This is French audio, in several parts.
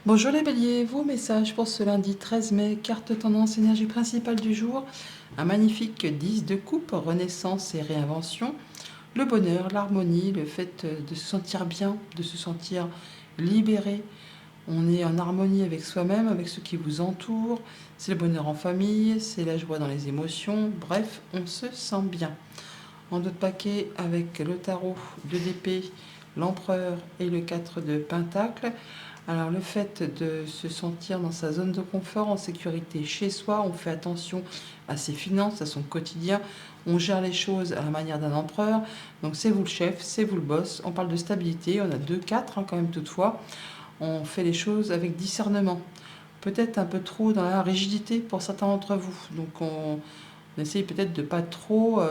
Bonjour les béliers, vos messages pour ce lundi 13 mai, carte tendance énergie principale du jour, un magnifique 10 de coupe, renaissance et réinvention, le bonheur, l'harmonie, le fait de se sentir bien, de se sentir libéré, on est en harmonie avec soi-même, avec ceux qui vous entourent, c'est le bonheur en famille, c'est la joie dans les émotions, bref, on se sent bien. En d'autres paquets avec le tarot, 2 d'épée, l'empereur et le 4 de pentacle. Alors le fait de se sentir dans sa zone de confort, en sécurité chez soi, on fait attention à ses finances, à son quotidien, on gère les choses à la manière d'un empereur. Donc c'est vous le chef, c'est vous le boss. On parle de stabilité, on a 2, 4 quand même toutefois. On fait les choses avec discernement. Peut-être un peu trop dans la rigidité pour certains d'entre vous. Donc on essaye peut-être de pas trop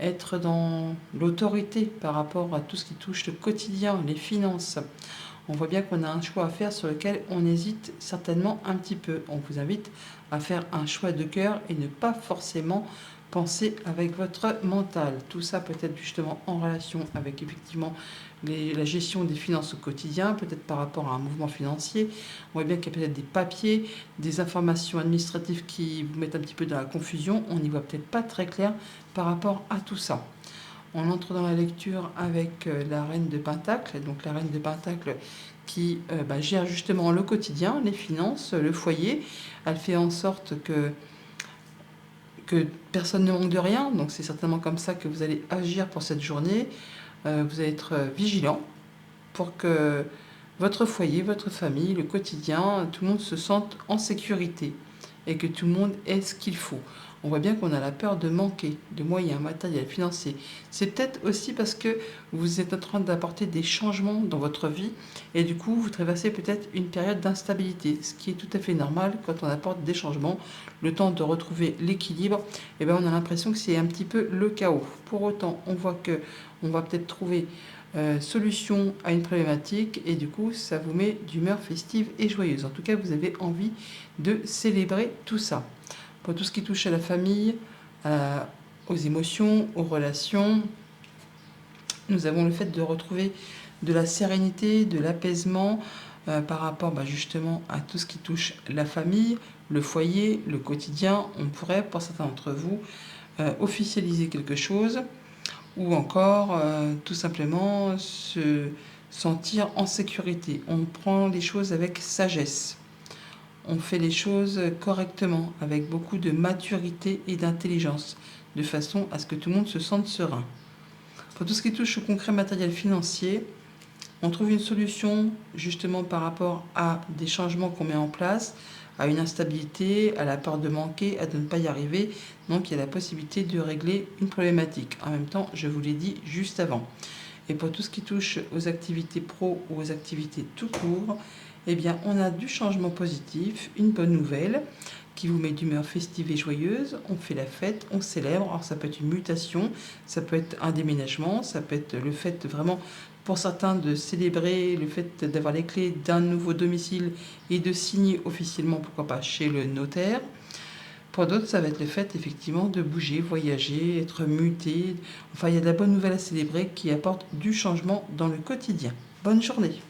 être dans l'autorité par rapport à tout ce qui touche le quotidien, les finances. On voit bien qu'on a un choix à faire sur lequel on hésite certainement un petit peu. On vous invite à faire un choix de cœur et ne pas forcément penser avec votre mental. Tout ça peut être justement en relation avec effectivement la gestion des finances au quotidien, peut-être par rapport à un mouvement financier. On voit bien qu'il y a peut-être des papiers, des informations administratives qui vous mettent un petit peu dans la confusion. On n'y voit peut-être pas très clair par rapport à tout ça. On entre dans la lecture avec la reine de Pentacle, donc la reine de Pentacle qui gère justement le quotidien, les finances, le foyer. Elle fait en sorte que personne ne manque de rien, donc c'est certainement comme ça que vous allez agir pour cette journée. Vous allez être vigilant pour que votre foyer, votre famille, le quotidien, tout le monde se sente en sécurité et que tout le monde ait ce qu'il faut. On voit bien qu'on a la peur de manquer de moyens matériels, financiers. C'est peut-être aussi parce que vous êtes en train d'apporter des changements dans votre vie et du coup vous traversez peut-être une période d'instabilité, ce qui est tout à fait normal quand on apporte des changements. Le temps de retrouver l'équilibre, et on a l'impression que c'est un petit peu le chaos. Pour autant, on voit que on va peut-être trouver solution à une problématique et du coup ça vous met d'humeur festive et joyeuse. En tout cas, vous avez envie de célébrer tout ça. Pour tout ce qui touche à la famille, aux émotions, aux relations, nous avons le fait de retrouver de la sérénité, de l'apaisement par rapport justement à tout ce qui touche la famille, le foyer, le quotidien. On pourrait, pour certains d'entre vous, officialiser quelque chose ou encore tout simplement se sentir en sécurité. On prend les choses avec sagesse. On fait les choses correctement, avec beaucoup de maturité et d'intelligence, de façon à ce que tout le monde se sente serein. Pour tout ce qui touche au concret matériel financier, on trouve une solution justement par rapport à des changements qu'on met en place, à une instabilité, à la peur de manquer, à de ne pas y arriver. Donc il y a la possibilité de régler une problématique. En même temps, je vous l'ai dit juste avant. Et pour tout ce qui touche aux activités pro ou aux activités tout court, on a du changement positif, une bonne nouvelle qui vous met d'humeur festive et joyeuse. On fait la fête, on célèbre. Alors ça peut être une mutation, ça peut être un déménagement, ça peut être le fait vraiment pour certains de célébrer le fait d'avoir les clés d'un nouveau domicile et de signer officiellement, pourquoi pas, chez le notaire. Pour d'autres, ça va être le fait effectivement de bouger, voyager, être muté. Enfin, il y a de la bonne nouvelle à célébrer qui apporte du changement dans le quotidien. Bonne journée.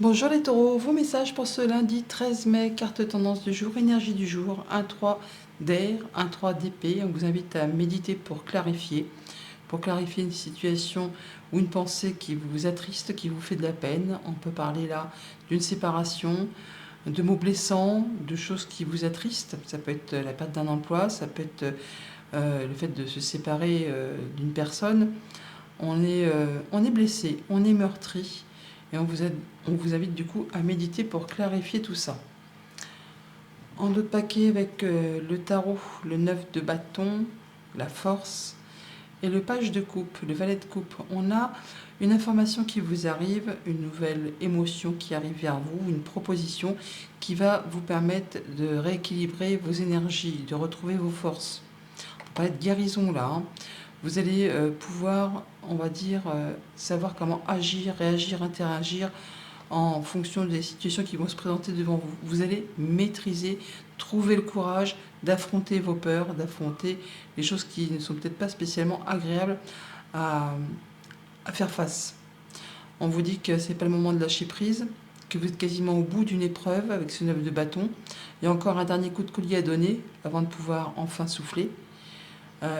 Bonjour les taureaux, vos messages pour ce lundi 13 mai, carte tendance du jour, énergie du jour, 1-3 d'air, 1-3 d'épée. On vous invite à méditer pour clarifier une situation ou une pensée qui vous attriste, qui vous fait de la peine. On peut parler là d'une séparation, de mots blessants, de choses qui vous attristent. Ça peut être la perte d'un emploi, ça peut être le fait de se séparer d'une personne. On est blessé, on est meurtri. Et on vous invite du coup à méditer pour clarifier tout ça. En d'autres paquets avec le tarot, le 9 de bâton, la force et le page de coupe, le valet de coupe. On a une information qui vous arrive, une nouvelle émotion qui arrive vers vous, une proposition qui va vous permettre de rééquilibrer vos énergies, de retrouver vos forces. On peut parler de guérison là. Vous allez pouvoir, on va dire, savoir comment agir, réagir, interagir en fonction des situations qui vont se présenter devant vous. Vous allez maîtriser, trouver le courage d'affronter vos peurs, d'affronter les choses qui ne sont peut-être pas spécialement agréables à faire face. On vous dit que c'est pas le moment de lâcher prise, que vous êtes quasiment au bout d'une épreuve avec ce 9 de bâton. Il y a encore un dernier coup de collier à donner avant de pouvoir enfin souffler.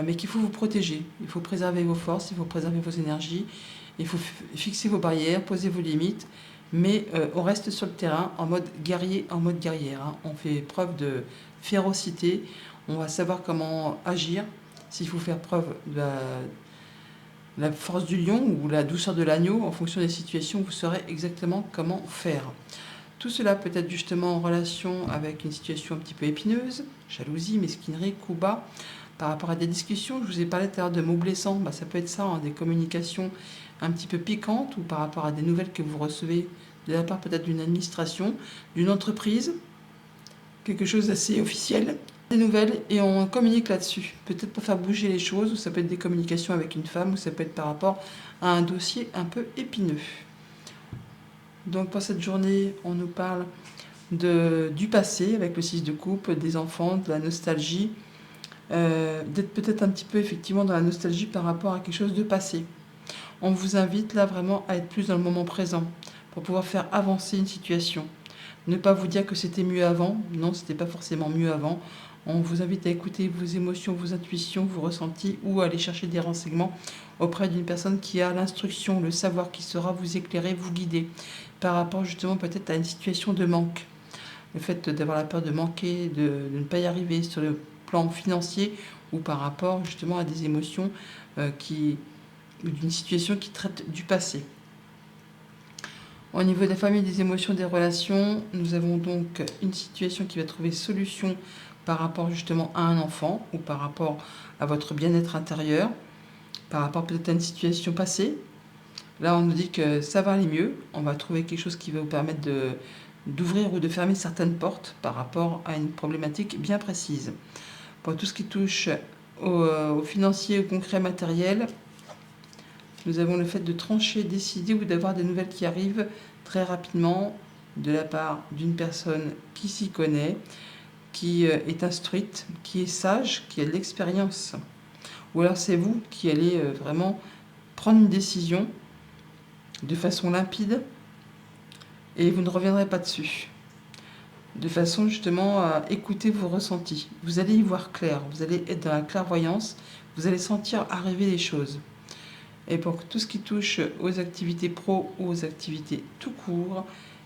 Mais qu'il faut vous protéger. Il faut préserver vos forces, il faut préserver vos énergies, il faut fixer vos barrières, poser vos limites. Mais on reste sur le terrain en mode guerrier, en mode guerrière. Hein. On fait preuve de férocité. On va savoir comment agir. S'il faut faire preuve de la force du lion ou la douceur de l'agneau, en fonction des situations, vous saurez exactement comment faire. Tout cela peut être justement en relation avec une situation un petit peu épineuse, jalousie, mesquinerie, coup bas, par rapport à des discussions. Je vous ai parlé tout à l'heure de mots blessants, ça peut être ça, hein, des communications un petit peu piquantes ou par rapport à des nouvelles que vous recevez de la part peut-être d'une administration, d'une entreprise, quelque chose d'assez officiel. Des nouvelles et on communique là-dessus. Peut-être pour faire bouger les choses, ou ça peut être des communications avec une femme, ou ça peut être par rapport à un dossier un peu épineux. Donc pour cette journée, on nous parle du passé avec le 6 de coupe, des enfants, de la nostalgie, d'être peut-être un petit peu effectivement dans la nostalgie par rapport à quelque chose de passé. On vous invite là vraiment à être plus dans le moment présent pour pouvoir faire avancer une situation. Ne pas vous dire que c'était mieux avant, non, c'était pas forcément mieux avant. On vous invite à écouter vos émotions, vos intuitions, vos ressentis ou à aller chercher des renseignements auprès d'une personne qui a l'instruction, le savoir qui saura vous éclairer, vous guider par rapport justement peut-être à une situation de manque. Le fait d'avoir la peur de manquer, de ne pas y arriver sur le plan financier ou par rapport justement à des émotions ou d'une situation qui traite du passé. Au niveau de la famille, des émotions, des relations, nous avons donc une situation qui va trouver solution par rapport justement à un enfant ou par rapport à votre bien-être intérieur, par rapport peut-être à une situation passée. Là, on nous dit que ça va aller mieux. On va trouver quelque chose qui va vous permettre d'ouvrir ou de fermer certaines portes par rapport à une problématique bien précise. Pour tout ce qui touche au financier, au concret matériel, nous avons le fait de trancher, décider ou d'avoir des nouvelles qui arrivent très rapidement de la part d'une personne qui s'y connaît, qui est instruite, qui est sage, qui a de l'expérience. Ou alors c'est vous qui allez vraiment prendre une décision de façon limpide et vous ne reviendrez pas dessus. De façon justement à écouter vos ressentis. Vous allez y voir clair, vous allez être dans la clairvoyance, vous allez sentir arriver les choses. Et pour tout ce qui touche aux activités pro ou aux activités tout court,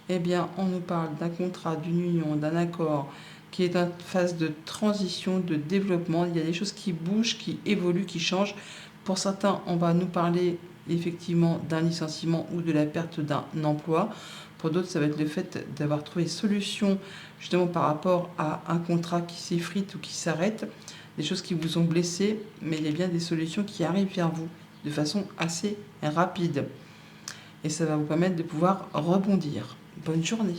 eh bien, on nous parle d'un contrat, d'une union, d'un accord qui est en phase de transition, de développement. Il y a des choses qui bougent, qui évoluent, qui changent. Pour certains, on va nous parler effectivement d'un licenciement ou de la perte d'un emploi. Pour d'autres, ça va être le fait d'avoir trouvé solution justement par rapport à un contrat qui s'effrite ou qui s'arrête, des choses qui vous ont blessé, mais il y a bien des solutions qui arrivent vers vous de façon assez rapide. Et ça va vous permettre de pouvoir rebondir. Bonne journée.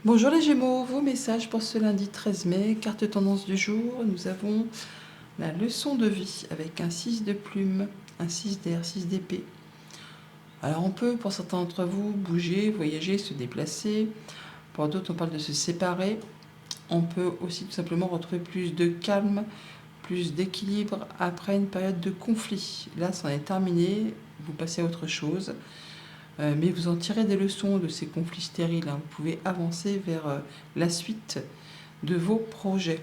Bonjour les Gémeaux, vos messages pour ce lundi 13 mai. Carte tendance du jour, nous avons la leçon de vie avec un 6 de plume, un 6 d'air, 6 d'épée. Alors on peut, pour certains d'entre vous, bouger, voyager, se déplacer. Pour d'autres, on parle de se séparer. On peut aussi tout simplement retrouver plus de calme, plus d'équilibre après une période de conflit. Là, c'en est terminé, vous passez à autre chose, mais vous en tirez des leçons de ces conflits stériles. Hein. Vous pouvez avancer vers la suite de vos projets.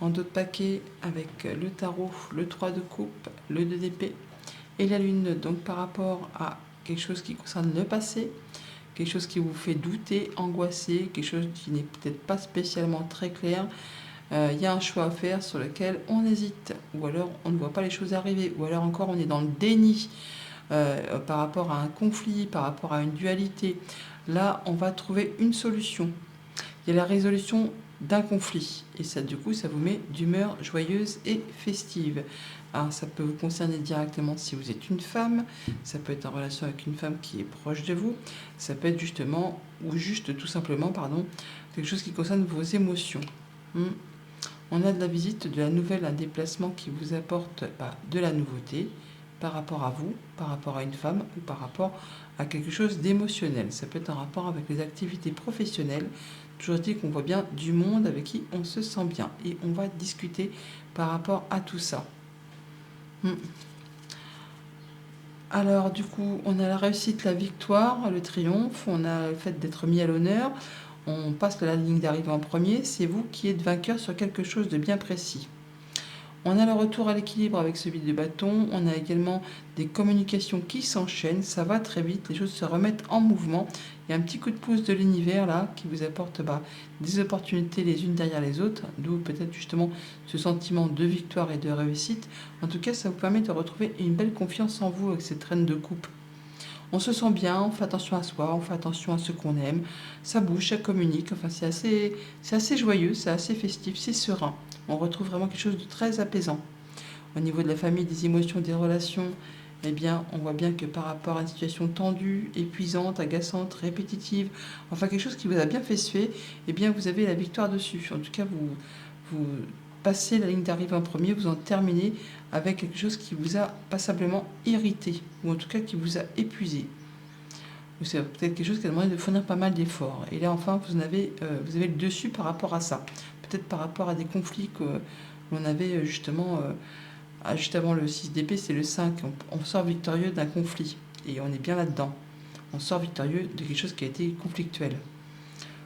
En d'autres paquets, avec le tarot, le 3 de coupe, le 2 d'épée et la lune, donc par rapport à quelque chose qui concerne le passé, quelque chose qui vous fait douter, angoisser, quelque chose qui n'est peut-être pas spécialement très clair. Il y a un choix à faire sur lequel on hésite, ou alors on ne voit pas les choses arriver, ou alors encore on est dans le déni par rapport à un conflit, par rapport à une dualité. Là, on va trouver une solution. Il y a la résolution d'un conflit, et ça, du coup, ça vous met d'humeur joyeuse et festive. Alors, ça peut vous concerner directement si vous êtes une femme, ça peut être en relation avec une femme qui est proche de vous, ça peut être justement, ou juste tout simplement, quelque chose qui concerne vos émotions. On a de la visite de la nouvelle, un déplacement qui vous apporte de la nouveauté par rapport à vous, par rapport à une femme ou par rapport à quelque chose d'émotionnel. Ça peut être un rapport avec les activités professionnelles. Toujours dit qu'on voit bien du monde avec qui on se sent bien et on va discuter par rapport à tout ça. Alors, du coup, on a la réussite, la victoire, le triomphe, on a le fait d'être mis à l'honneur, on passe la ligne d'arrivée en premier, c'est vous qui êtes vainqueur sur quelque chose de bien précis. On a le retour à l'équilibre avec celui de bâton, on a également des communications qui s'enchaînent, ça va très vite, les choses se remettent en mouvement. Il y a un petit coup de pouce de l'univers là qui vous apporte des opportunités les unes derrière les autres, d'où peut-être justement ce sentiment de victoire et de réussite. En tout cas, ça vous permet de retrouver une belle confiance en vous avec cette reine de coupe. On se sent bien, on fait attention à soi, on fait attention à ce qu'on aime, ça bouge, ça communique, enfin c'est assez joyeux, c'est assez festif, c'est serein. On retrouve vraiment quelque chose de très apaisant. Au niveau de la famille, des émotions, des relations, eh bien, on voit bien que par rapport à une situation tendue, épuisante, agaçante, répétitive, enfin quelque chose qui vous a bien fait suer, eh bien vous avez la victoire dessus. En tout cas, vous passez la ligne d'arrivée en premier, vous en terminez avec quelque chose qui vous a passablement irrité, ou en tout cas qui vous a épuisé. Ou c'est peut-être quelque chose qui a demandé de fournir pas mal d'efforts. Et là, enfin, vous avez le dessus par rapport à ça. Peut-être par rapport à des conflits que l'on avait justement, juste avant le 6 d'épée, c'est le 5. On sort victorieux d'un conflit. Et on est bien là-dedans. On sort victorieux de quelque chose qui a été conflictuel.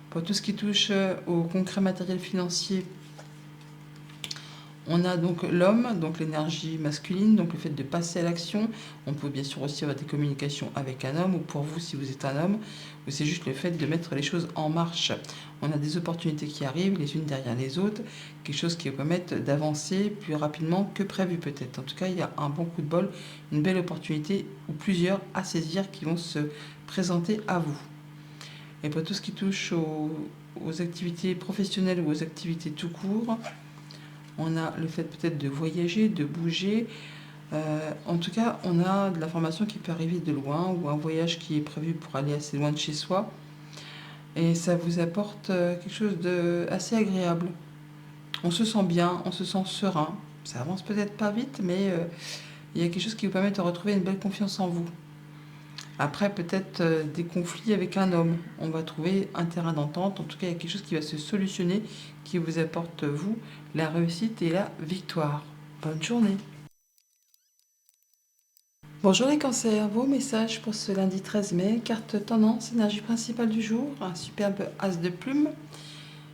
Pour tout ce qui touche au concret matériel financier, on a donc l'homme, donc l'énergie masculine, donc le fait de passer à l'action. On peut bien sûr aussi avoir des communications avec un homme, ou pour vous si vous êtes un homme, ou c'est juste le fait de mettre les choses en marche. On a des opportunités qui arrivent les unes derrière les autres, quelque chose qui va permettre d'avancer plus rapidement que prévu peut-être. En tout cas, il y a un bon coup de bol, une belle opportunité, ou plusieurs à saisir qui vont se présenter à vous. Et pour tout ce qui touche aux activités professionnelles ou aux activités tout court, on a le fait peut-être de voyager, de bouger. En tout cas, on a de l'information qui peut arriver de loin, ou un voyage qui est prévu pour aller assez loin de chez soi. Et ça vous apporte quelque chose de assez agréable. On se sent bien, on se sent serein. Ça avance peut-être pas vite, mais il y a quelque chose qui vous permet de retrouver une belle confiance en vous. Après, peut-être des conflits avec un homme. On va trouver un terrain d'entente. En tout cas, il y a quelque chose qui va se solutionner, qui vous apporte, vous, la réussite et la victoire. Bonne journée. Bonjour les cancers, vos messages pour ce lundi 13 mai. Carte tendance, énergie principale du jour, un superbe as de plume.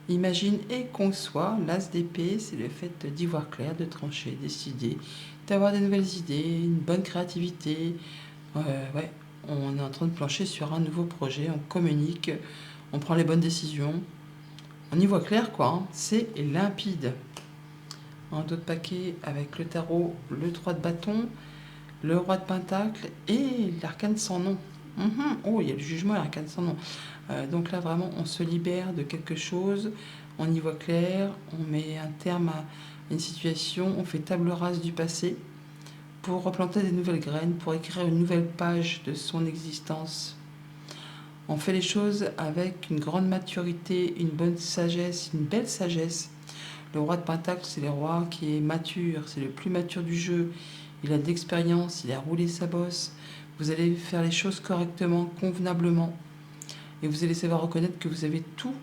Imagine et conçoit, l'as d'épée, c'est le fait d'y voir clair, de trancher, décider, d'avoir des nouvelles idées, une bonne créativité. Ouais, on est en train de plancher sur un nouveau projet, on communique, on prend les bonnes décisions. On y voit clair quoi, hein. C'est limpide. Un d'autres paquets avec le tarot, le 3 de bâton, le roi de pentacle et l'arcane sans nom. Oh, il y a le jugement et l'arcane sans nom. Donc là, vraiment, on se libère de quelque chose, on y voit clair, on met un terme à une situation, on fait table rase du passé pour replanter des nouvelles graines, pour écrire une nouvelle page de son existence. On fait les choses avec une grande maturité, une bonne sagesse, une belle sagesse. Le roi de pentacle, c'est le roi qui est mature, c'est le plus mature du jeu. Il a de l'expérience, il a roulé sa bosse. Vous allez faire les choses correctement, convenablement. Et vous allez savoir reconnaître que vous avez tout,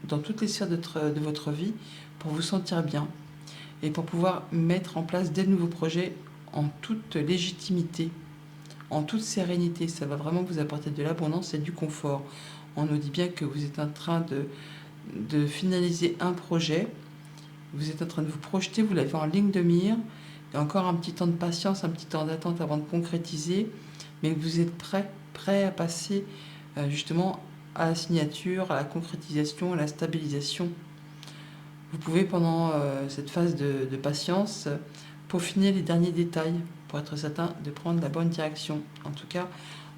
dans toutes les sphères de votre vie, pour vous sentir bien. Et pour pouvoir mettre en place des nouveaux projets en toute légitimité, en toute sérénité. Ça va vraiment vous apporter de l'abondance et du confort. On nous dit bien que vous êtes en train de finaliser un projet. Vous êtes en train de vous projeter, vous l'avez en ligne de mire. Il y a encore un petit temps de patience, un petit temps d'attente avant de concrétiser. Mais vous êtes prêt à passer justement à la signature, à la concrétisation, à la stabilisation. Vous pouvez pendant cette phase de patience peaufiner les derniers détails pour être certain de prendre la bonne direction. En tout cas,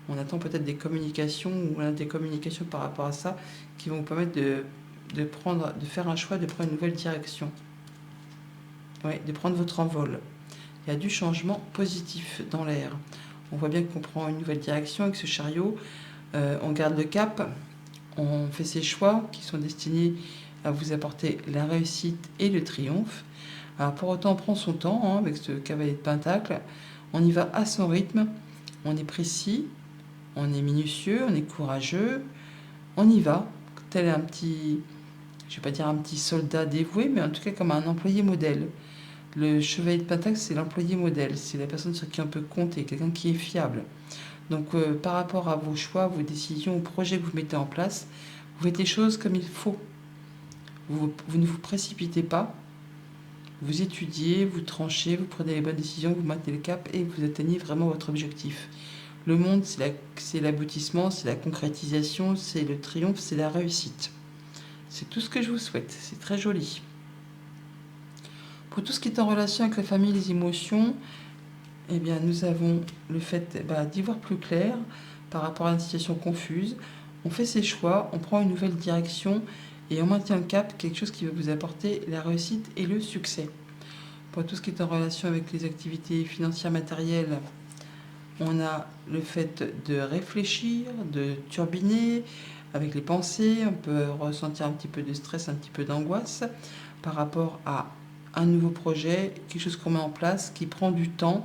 on attend peut-être des communications ou des communications par rapport à ça qui vont vous permettre de faire un choix, de prendre une nouvelle direction. Oui, de prendre votre envol. Il y a du changement positif dans l'air. On voit bien qu'on prend une nouvelle direction avec ce chariot. On garde le cap, on fait ses choix qui sont destinés à vous apporter la réussite et le triomphe. Alors pour autant, on prend son temps avec ce cavalier de pentacle. On y va à son rythme. On est précis, on est minutieux, on est courageux. On y va, tel un petit, je ne vais pas dire un petit soldat dévoué, mais en tout cas comme un employé modèle. Le chevalier de Pentacle, c'est l'employé modèle, c'est la personne sur qui on peut compter, quelqu'un qui est fiable. Donc par rapport à vos choix, vos décisions, aux projets que vous mettez en place, vous faites les choses comme il faut. Vous ne vous précipitez pas, vous étudiez, vous tranchez, vous prenez les bonnes décisions, vous maintenez le cap et vous atteignez vraiment votre objectif. Le monde, c'est l'aboutissement, c'est la concrétisation, c'est le triomphe, c'est la réussite. C'est tout ce que je vous souhaite, c'est très joli. Pour tout ce qui est en relation avec la famille, les émotions, eh bien, nous avons le fait d'y voir plus clair par rapport à une situation confuse. On fait ses choix, on prend une nouvelle direction et on maintient le cap, quelque chose qui va vous apporter la réussite et le succès. Pour tout ce qui est en relation avec les activités financières matérielles, on a le fait de réfléchir, de turbiner avec les pensées. On peut ressentir un petit peu de stress, un petit peu d'angoisse par rapport à un nouveau projet, quelque chose qu'on met en place qui prend du temps.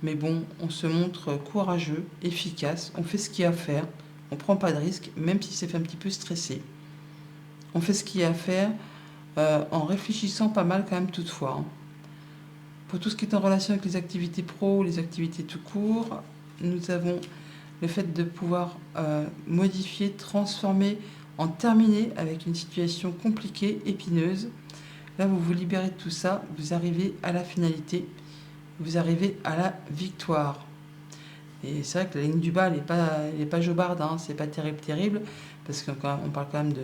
Mais bon, on se montre courageux, efficace, on fait ce qu'il y a à faire, on ne prend pas de risques, même si c'est fait un petit peu stressé. On fait ce qu'il y a à faire en réfléchissant pas mal quand même toutefois, hein. Pour tout ce qui est en relation avec les activités pro, les activités tout court, nous avons le fait de pouvoir modifier, transformer, en terminer avec une situation compliquée, épineuse. Là, vous vous libérez de tout ça, vous arrivez à la finalité, vous arrivez à la victoire. Et c'est vrai que la ligne du bas, elle est pas jobarde, hein, c'est pas terrible, parce qu'on parle quand même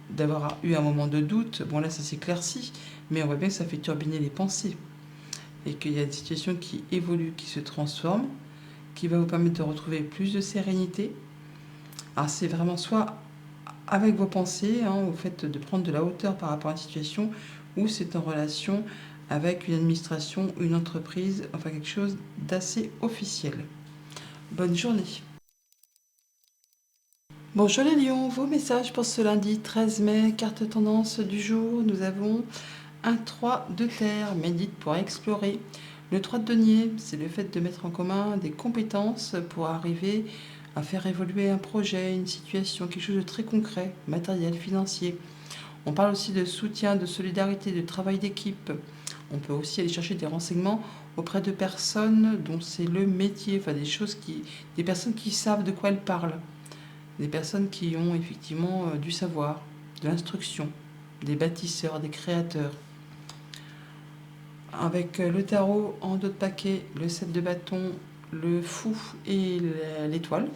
d'avoir eu un moment de doute. Bon, là, ça s'éclaircit, mais on voit bien que ça fait turbiner les pensées. Et qu'il y a des situations qui évoluent, qui se transforment, qui va vous permettre de retrouver plus de sérénité. Alors, c'est vraiment soit avec vos pensées, hein, au fait de prendre de la hauteur par rapport à une situation, ou c'est en relation avec une administration, une entreprise, enfin quelque chose d'assez officiel. Bonne journée. Bonjour les lions, vos messages pour ce lundi 13 mai, carte tendance du jour, nous avons un 3 de terre, médite pour explorer. Le 3 de denier, c'est le fait de mettre en commun des compétences pour arriver à faire évoluer un projet, une situation, quelque chose de très concret, matériel, financier. On parle aussi de soutien, de solidarité, de travail d'équipe. On peut aussi aller chercher des renseignements auprès de personnes dont c'est le métier, enfin des personnes qui savent de quoi elles parlent, des personnes qui ont effectivement du savoir, de l'instruction, des bâtisseurs, des créateurs. Avec le tarot en dos de paquet, le 7 de bâton, le fou et l'étoile.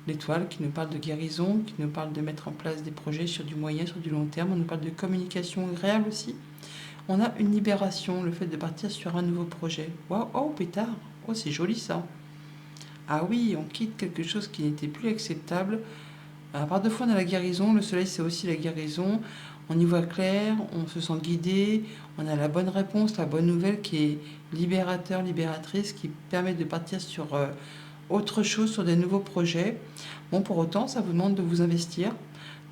L'étoile qui nous parle de guérison, qui nous parle de mettre en place des projets sur du moyen, sur du long terme. On nous parle de communication agréable aussi. On a une libération, le fait de partir sur un nouveau projet. Waouh, oh pétard, oh c'est joli ça. Ah oui, on quitte quelque chose qui n'était plus acceptable. Alors, par deux fois, on a la guérison. Le soleil, c'est aussi la guérison. On y voit clair, on se sent guidé, on a la bonne réponse, la bonne nouvelle qui est libérateur, libératrice, qui permet de partir sur autre chose, sur des nouveaux projets. Bon, pour autant, ça vous demande de vous investir,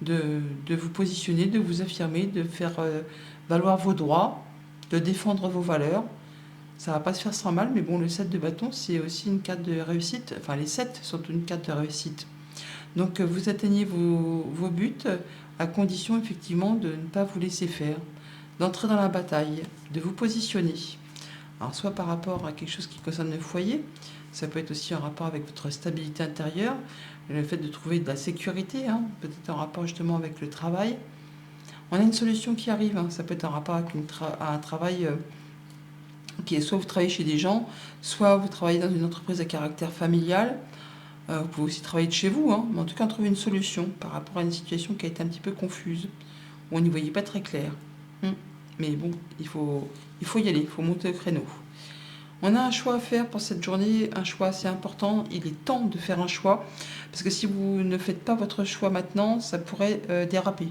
de vous positionner, de vous affirmer, de faire valoir vos droits, de défendre vos valeurs. Ça va pas se faire sans mal, mais bon, le 7 de bâton, c'est aussi une carte de réussite. Enfin, les 7 sont une carte de réussite. Donc, vous atteignez vos buts à condition, effectivement, de ne pas vous laisser faire, d'entrer dans la bataille, de vous positionner. Alors, soit par rapport à quelque chose qui concerne le foyer, ça peut être aussi en rapport avec votre stabilité intérieure, le fait de trouver de la sécurité, hein, peut-être en rapport justement avec le travail. On a une solution qui arrive, hein, ça peut être en rapport avec un travail qui est soit vous travaillez chez des gens, soit vous travaillez dans une entreprise à caractère familial. Vous pouvez aussi travailler de chez vous, hein, mais en tout cas trouver une solution par rapport à une situation qui a été un petit peu confuse, où on n'y voyait pas très clair. Mais bon, il faut y aller, il faut monter au créneau. On a un choix à faire pour cette journée, un choix assez important. Il est temps de faire un choix, parce que si vous ne faites pas votre choix maintenant, ça pourrait déraper.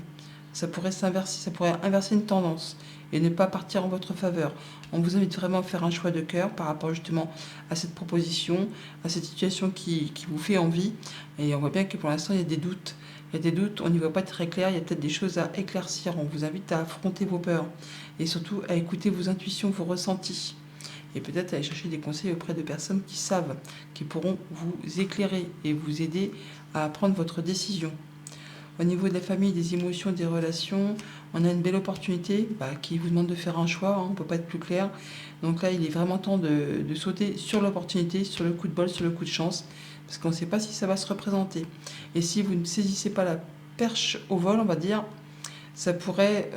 Ça pourrait s'inverser, ça pourrait inverser une tendance et ne pas partir en votre faveur. On vous invite vraiment à faire un choix de cœur par rapport justement à cette proposition, à cette situation qui vous fait envie. Et on voit bien que pour l'instant, il y a des doutes. Il y a des doutes, on n'y voit pas très clair, il y a peut-être des choses à éclaircir. On vous invite à affronter vos peurs et surtout à écouter vos intuitions, vos ressentis. Et peut-être aller chercher des conseils auprès de personnes qui savent, qui pourront vous éclairer et vous aider à prendre votre décision. Au niveau de la famille, des émotions, des relations, on a une belle opportunité qui vous demande de faire un choix, hein, on ne peut pas être plus clair. Donc là, il est vraiment temps de sauter sur l'opportunité, sur le coup de bol, sur le coup de chance, parce qu'on ne sait pas si ça va se représenter. Et si vous ne saisissez pas la perche au vol, on va dire, ça pourrait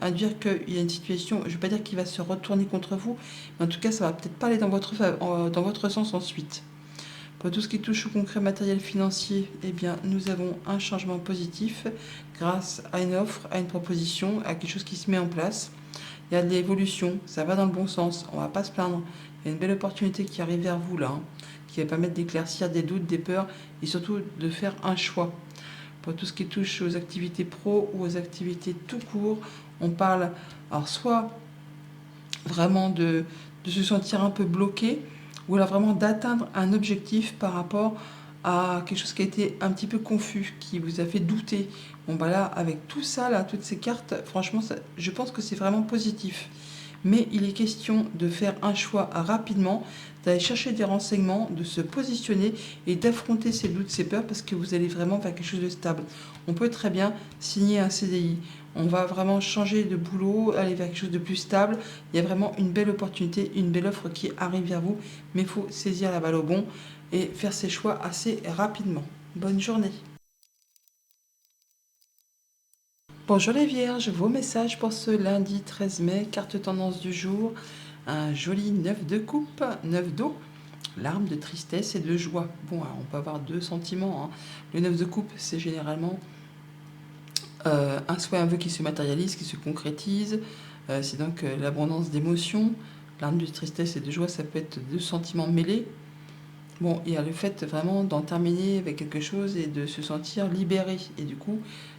induire qu'il y a une situation, je ne vais pas dire qu'il va se retourner contre vous, mais en tout cas, ça va peut-être pas aller dans votre sens ensuite. Pour tout ce qui touche au concret matériel financier, eh bien, nous avons un changement positif grâce à une offre, à une proposition, à quelque chose qui se met en place. Il y a de l'évolution, ça va dans le bon sens, on ne va pas se plaindre. Il y a une belle opportunité qui arrive vers vous là, hein, qui va permettre d'éclaircir des doutes, des peurs et surtout de faire un choix. Pour tout ce qui touche aux activités pro ou aux activités tout court, on parle alors soit vraiment de se sentir un peu bloqué, ou alors vraiment d'atteindre un objectif par rapport à quelque chose qui a été un petit peu confus, qui vous a fait douter. Bon bah là, avec tout ça, là, toutes ces cartes, franchement, je pense que c'est vraiment positif. Mais il est question de faire un choix rapidement, d'aller chercher des renseignements, de se positionner et d'affronter ces doutes, ces peurs, parce que vous allez vraiment faire quelque chose de stable. On peut très bien signer un CDI. On va vraiment changer de boulot, aller vers quelque chose de plus stable. Il y a vraiment une belle opportunité, une belle offre qui arrive vers vous, mais il faut saisir la balle au bon et faire ses choix assez rapidement. Bonne journée. Bonjour les Vierges, vos messages pour ce lundi 13 mai, carte tendance du jour, un joli 9 de coupe, 9 d'eau, larmes de tristesse et de joie. Bon, alors, on peut avoir deux sentiments, hein. Le 9 de coupe, c'est généralement un souhait, un vœu qui se matérialise, qui se concrétise. C'est donc l'abondance d'émotions. Larmes de tristesse et de joie, ça peut être deux sentiments mêlés. Bon, il y a le fait vraiment d'en terminer avec quelque chose et de se sentir libéré. Et du coup,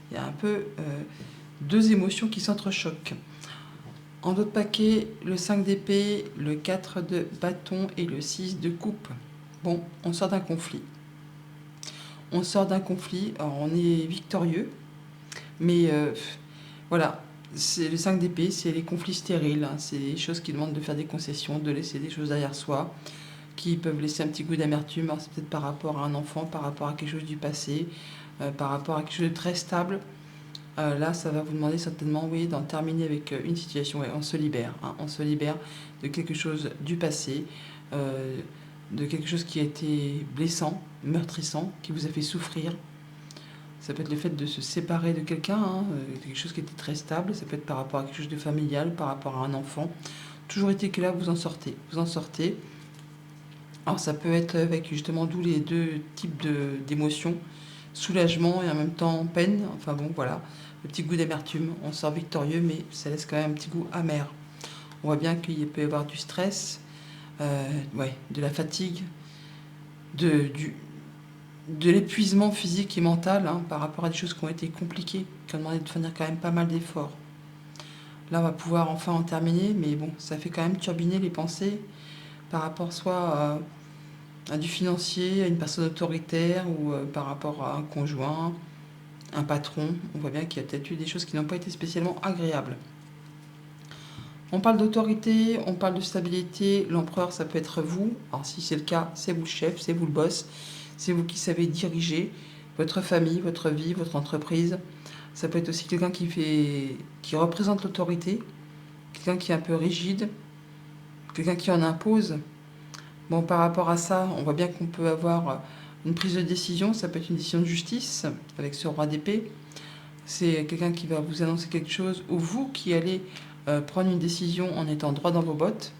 il y a un peu deux émotions qui s'entrechoquent. En d'autres paquets, le 5 d'épée, le 4 de bâton et le 6 de coupe. Bon, on sort d'un conflit. On sort d'un conflit, alors on est victorieux, mais voilà, c'est le 5 d'épée, c'est les conflits stériles, hein, c'est les choses qui demandent de faire des concessions, de laisser des choses derrière soi, qui peuvent laisser un petit goût d'amertume. Alors c'est peut-être par rapport à un enfant, par rapport à quelque chose du passé, par rapport à quelque chose de très stable. Là, ça va vous demander certainement, oui, d'en terminer avec une situation. Ouais, on se libère, hein, on se libère de quelque chose du passé, de quelque chose qui a été blessant, meurtrissant, qui vous a fait souffrir. Ça peut être le fait de se séparer de quelqu'un, hein, quelque chose qui était très stable. Ça peut être par rapport à quelque chose de familial, par rapport à un enfant. Toujours été que là, vous en sortez. Vous en sortez. Alors ça peut être avec justement d'où les deux types d'émotions. Soulagement et en même temps peine. Enfin bon, voilà. Le petit goût d'amertume. On sort victorieux, mais ça laisse quand même un petit goût amer. On voit bien qu'il peut y avoir du stress, ouais, de la fatigue, de, du, de l'épuisement physique et mental, hein, par rapport à des choses qui ont été compliquées, qui ont demandé de fournir quand même pas mal d'efforts. Là, on va pouvoir enfin en terminer, mais bon, ça fait quand même turbiner les pensées par rapport soit à du financier, à une personne autoritaire ou par rapport à un conjoint, un patron. On voit bien qu'il y a peut-être eu des choses qui n'ont pas été spécialement agréables. On parle d'autorité, on parle de stabilité. L'empereur, ça peut être vous. Alors si c'est le cas, c'est vous le chef, c'est vous le boss. C'est vous qui savez diriger votre famille, votre vie, votre entreprise. Ça peut être aussi quelqu'un qui représente l'autorité, quelqu'un qui est un peu rigide, quelqu'un qui en impose. Bon, par rapport à ça, on voit bien qu'on peut avoir une prise de décision. Ça peut être une décision de justice avec ce roi d'épée. C'est quelqu'un qui va vous annoncer quelque chose ou vous qui allez prendre une décision en étant droit dans vos bottes.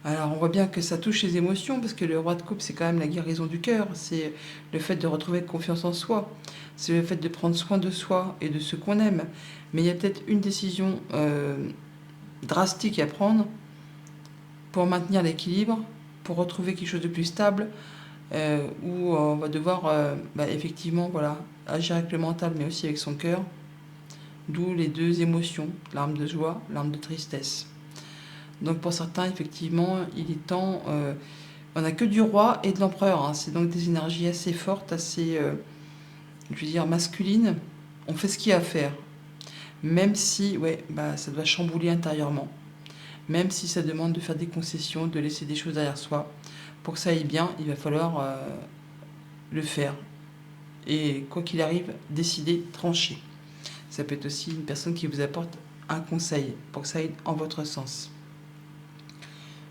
Alors on voit bien que ça touche les émotions parce que le roi de coupe c'est quand même la guérison du cœur, c'est le fait de retrouver confiance en soi, c'est le fait de prendre soin de soi et de ce qu'on aime. Mais il y a peut-être une décision drastique à prendre pour maintenir l'équilibre, pour retrouver quelque chose de plus stable, où on va devoir effectivement voilà, agir avec le mental mais aussi avec son cœur, d'où les deux émotions, larmes de joie, larmes de tristesse. Donc pour certains, effectivement, il est temps. On n'a que du roi et de l'empereur, hein. C'est donc des énergies assez fortes, assez, je veux dire, masculines. On fait ce qu'il y a à faire. Même si, ouais, ça doit chambouler intérieurement. Même si ça demande de faire des concessions, de laisser des choses derrière soi. Pour que ça aille bien, il va falloir le faire. et quoi qu'il arrive, décider, trancher. Ça peut être aussi une personne qui vous apporte un conseil pour que ça aille en votre sens.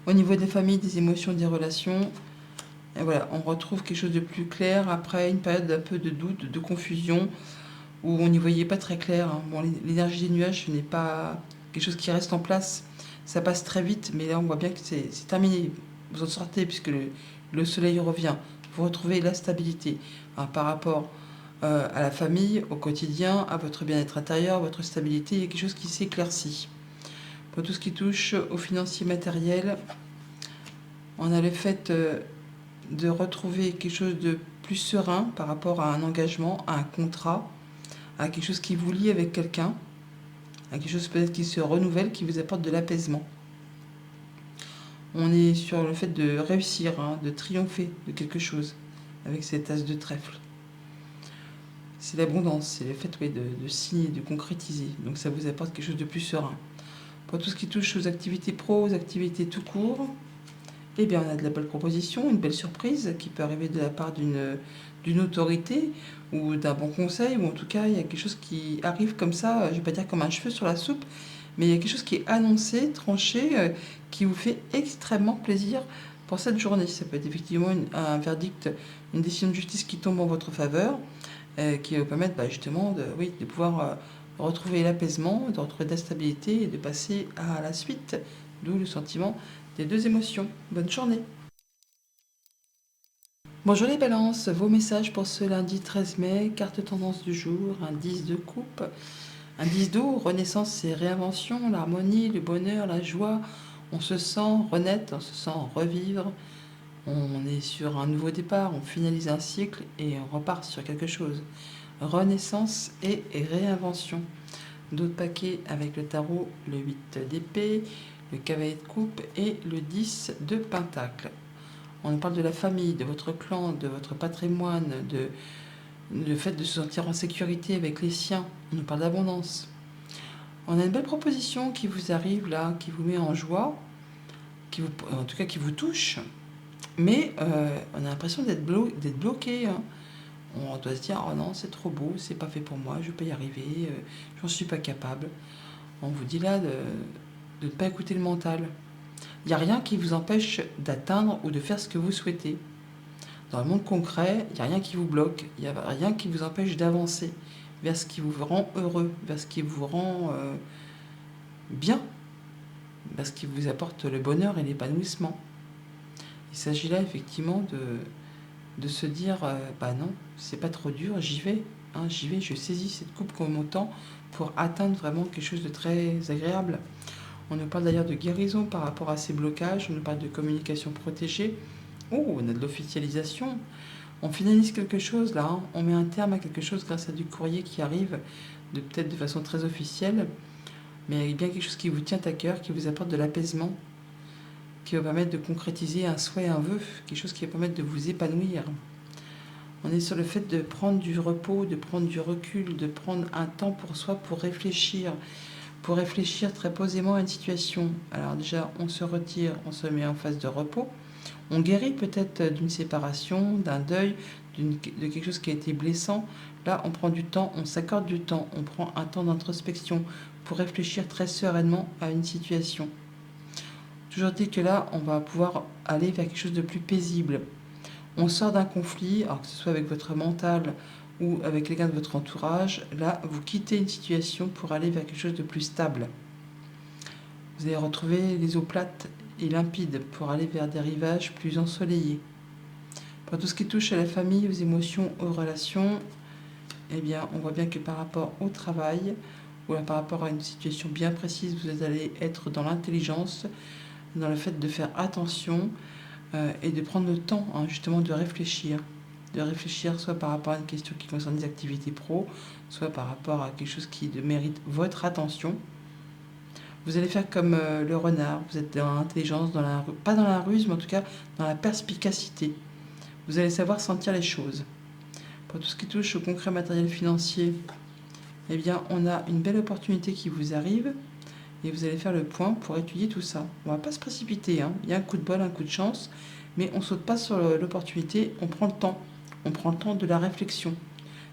Au niveau des familles, des émotions, des relations, et voilà, on retrouve quelque chose de plus clair après une période un peu de doute, de confusion, où on n'y voyait pas très clair. Bon, l'énergie des nuages, ce n'est pas quelque chose qui reste en place. Ça passe très vite, mais là, on voit bien que c'est terminé. Vous en sortez puisque le soleil revient. Vous retrouvez la stabilité par rapport à la famille, au quotidien, à votre bien-être intérieur, votre stabilité. Il y a quelque chose qui s'éclaircit. Pour tout ce qui touche au financier matériel, on a le fait de retrouver quelque chose de plus serein par rapport à un engagement, à un contrat, à quelque chose qui vous lie avec quelqu'un, à quelque chose peut-être qui se renouvelle, qui vous apporte de l'apaisement. On est sur le fait de réussir, de triompher de quelque chose avec cette as de trèfle. C'est l'abondance, c'est le fait de signer, de concrétiser. Donc ça vous apporte quelque chose de plus serein. Pour tout ce qui touche aux activités pro, aux activités tout court, eh bien on a de la belle proposition, une belle surprise qui peut arriver de la part d'une autorité ou d'un bon conseil, ou en tout cas il y a quelque chose qui arrive comme ça, je ne vais pas dire comme un cheveu sur la soupe, mais il y a quelque chose qui est annoncé, tranché, qui vous fait extrêmement plaisir pour cette journée. Ça peut être effectivement un verdict, une décision de justice qui tombe en votre faveur, qui va vous permettre justement de pouvoir retrouver l'apaisement, de retrouver de la stabilité et de passer à la suite, d'où le sentiment des deux émotions. Bonne journée. Bonjour les balances, vos messages pour ce lundi 13 mai, carte tendance du jour, un 10 de coupe, un 10 d'eau, renaissance et réinvention, l'harmonie, le bonheur, la joie, on se sent renaître, on se sent revivre, on est sur un nouveau départ, on finalise un cycle et on repart sur quelque chose. Renaissance et réinvention. D'autres paquets avec le tarot, le 8 d'épée, le cavalier de coupe et le 10 de pentacle. On nous parle de la famille, de votre clan, de votre patrimoine, le fait de se sentir en sécurité avec les siens. On nous parle d'abondance. On a une belle proposition qui vous arrive là, qui vous met en joie, en tout cas qui vous touche, mais on a l'impression d'être bloqué. On doit se dire, oh non, c'est trop beau, c'est pas fait pour moi, je peux y arriver, j'en suis pas capable. On vous dit là de ne pas écouter le mental. Il n'y a rien qui vous empêche d'atteindre ou de faire ce que vous souhaitez. Dans le monde concret, il n'y a rien qui vous bloque, il n'y a rien qui vous empêche d'avancer vers ce qui vous rend heureux, vers ce qui vous rend bien, vers ce qui vous apporte le bonheur et l'épanouissement. Il s'agit là effectivement de se dire, non, c'est pas trop dur, j'y vais, je saisis cette coupe comme autant pour atteindre vraiment quelque chose de très agréable. On nous parle d'ailleurs de guérison par rapport à ces blocages, on nous parle de communication protégée. Oh, on a de l'officialisation. On finalise quelque chose là, on met un terme à quelque chose grâce à du courrier qui arrive, peut-être de façon très officielle, mais il y a bien quelque chose qui vous tient à cœur, qui vous apporte de l'apaisement, qui va permettre de concrétiser un souhait, un vœu, quelque chose qui va permettre de vous épanouir. On est sur le fait de prendre du repos, de prendre du recul, de prendre un temps pour soi, pour réfléchir très posément à une situation. Alors déjà, on se retire, on se met en phase de repos. On guérit peut-être d'une séparation, d'un deuil, de quelque chose qui a été blessant. Là, on prend du temps, on s'accorde du temps, on prend un temps d'introspection pour réfléchir très sereinement à une situation. Toujours dit que là, on va pouvoir aller vers quelque chose de plus paisible. On sort d'un conflit, alors que ce soit avec votre mental ou avec les gars de votre entourage. Là, vous quittez une situation pour aller vers quelque chose de plus stable. Vous allez retrouver les eaux plates et limpides pour aller vers des rivages plus ensoleillés. Pour tout ce qui touche à la famille, aux émotions, aux relations, eh bien, on voit bien que par rapport au travail ou par rapport à une situation bien précise, vous allez être dans l'intelligence, dans le fait de faire attention et de prendre le temps justement de réfléchir soit par rapport à une question qui concerne des activités pro, soit par rapport à quelque chose qui mérite votre attention. Vous allez faire comme le renard, vous êtes dans l'intelligence, pas dans la ruse, mais en tout cas dans la perspicacité. Vous allez savoir sentir les choses. Pour tout ce qui touche au concret matériel financier, eh bien, on a une belle opportunité qui vous arrive et vous allez faire le point pour étudier tout ça. On ne va pas se précipiter, il y a un coup de bol, un coup de chance, mais on ne saute pas sur l'opportunité, on prend le temps. On prend le temps de la réflexion.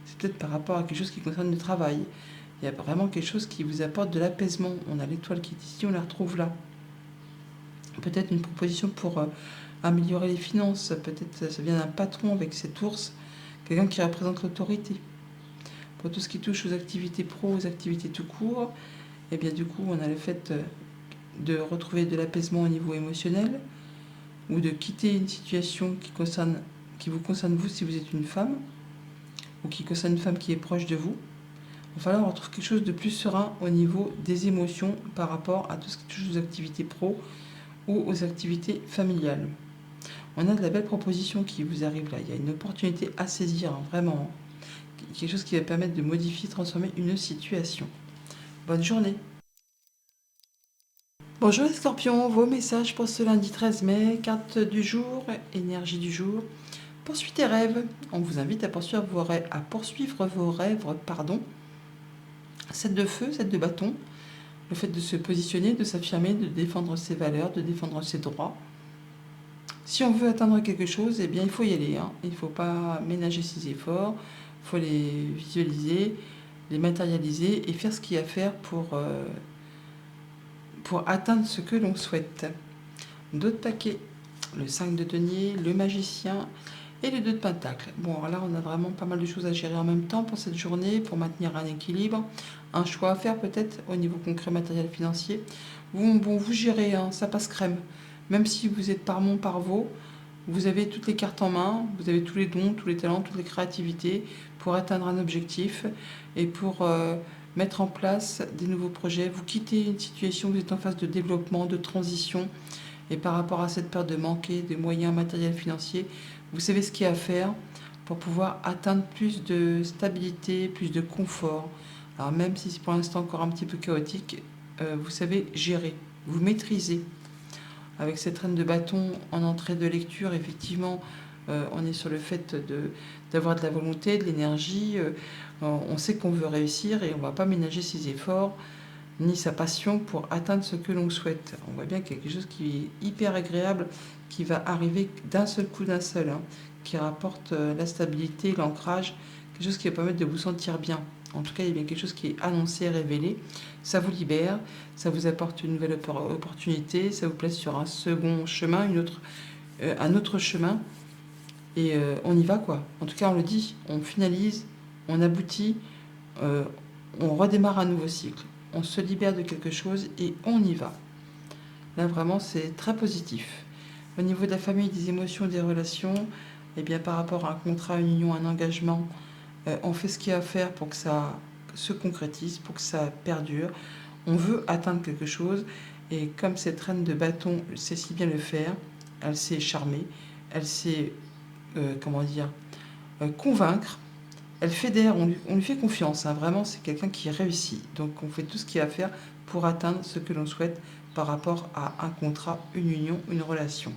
c'est peut-être par rapport à quelque chose qui concerne le travail. Il y a vraiment quelque chose qui vous apporte de l'apaisement. On a l'étoile qui est ici, on la retrouve là. Peut-être une proposition pour améliorer les finances. Peut-être ça vient d'un patron avec cet ours, quelqu'un qui représente l'autorité. Pour tout ce qui touche aux activités pro, aux activités tout court, et bien du coup, on a le fait de retrouver de l'apaisement au niveau émotionnel ou de quitter une situation qui vous concerne vous si vous êtes une femme ou qui concerne une femme qui est proche de vous. Enfin là, on retrouve quelque chose de plus serein au niveau des émotions par rapport à tout ce qui touche aux activités pro ou aux activités familiales. On a de la belle proposition qui vous arrive là. Il y a une opportunité à saisir, hein, vraiment. Quelque chose qui va permettre de modifier, transformer une situation. Bonne journée. Bonjour les scorpions, vos messages pour ce lundi 13 mai, carte du jour, énergie du jour. Poursuis tes rêves. On vous invite à poursuivre vos rêves, 7 de feu, 7 de bâton. Le fait de se positionner, de s'affirmer, de défendre ses valeurs, de défendre ses droits. Si on veut atteindre quelque chose, eh bien il faut y aller. Hein. Il ne faut pas ménager ses efforts, il faut les visualiser, les matérialiser et faire ce qu'il y a à faire pour atteindre ce que l'on souhaite. D'autres paquets, le 5 de denier, le magicien et le 2 de pentacle. Bon, alors là, on a vraiment pas mal de choses à gérer en même temps pour cette journée, pour maintenir un équilibre. Un choix à faire peut-être au niveau concret, matériel, financier. Vous gérez, hein, ça passe crème. Même si vous êtes par mon, par vos, vous avez toutes les cartes en main, vous avez tous les dons, tous les talents, toutes les créativités pour atteindre un objectif et pour mettre en place des nouveaux projets. Vous quittez une situation, vous êtes en phase de développement, de transition. Et par rapport à cette peur de manquer de moyens matériels financiers, vous savez ce qu'il y a à faire pour pouvoir atteindre plus de stabilité, plus de confort. Alors même si c'est pour l'instant encore un petit peu chaotique, vous savez gérer, vous maîtrisez. Avec cette reine de bâton en entrée de lecture, effectivement, on est sur le fait d'avoir de la volonté, de l'énergie. On sait qu'on veut réussir et on ne va pas ménager ses efforts ni sa passion pour atteindre ce que l'on souhaite. On voit bien qu'il y a quelque chose qui est hyper agréable, qui va arriver d'un seul coup, hein, qui rapporte la stabilité, l'ancrage, quelque chose qui va permettre de vous sentir bien. En tout cas, il y a bien quelque chose qui est annoncé, révélé. Ça vous libère, ça vous apporte une nouvelle opportunité, ça vous place sur un second chemin, un autre chemin. Et on y va, quoi. En tout cas, on le dit, on finalise, on aboutit, on redémarre un nouveau cycle. On se libère de quelque chose et on y va. Là, vraiment, c'est très positif. Au niveau de la famille, des émotions, des relations, eh bien, par rapport à un contrat, une union, un engagement, on fait ce qu'il y a à faire pour que ça se concrétise, pour que ça perdure. On veut atteindre quelque chose et comme cette reine de bâton sait si bien le faire, elle sait charmer, elle sait, convaincre. Elle fédère, on lui fait confiance, hein, vraiment c'est quelqu'un qui réussit. Donc on fait tout ce qu'il y a à faire pour atteindre ce que l'on souhaite par rapport à un contrat, une union, une relation.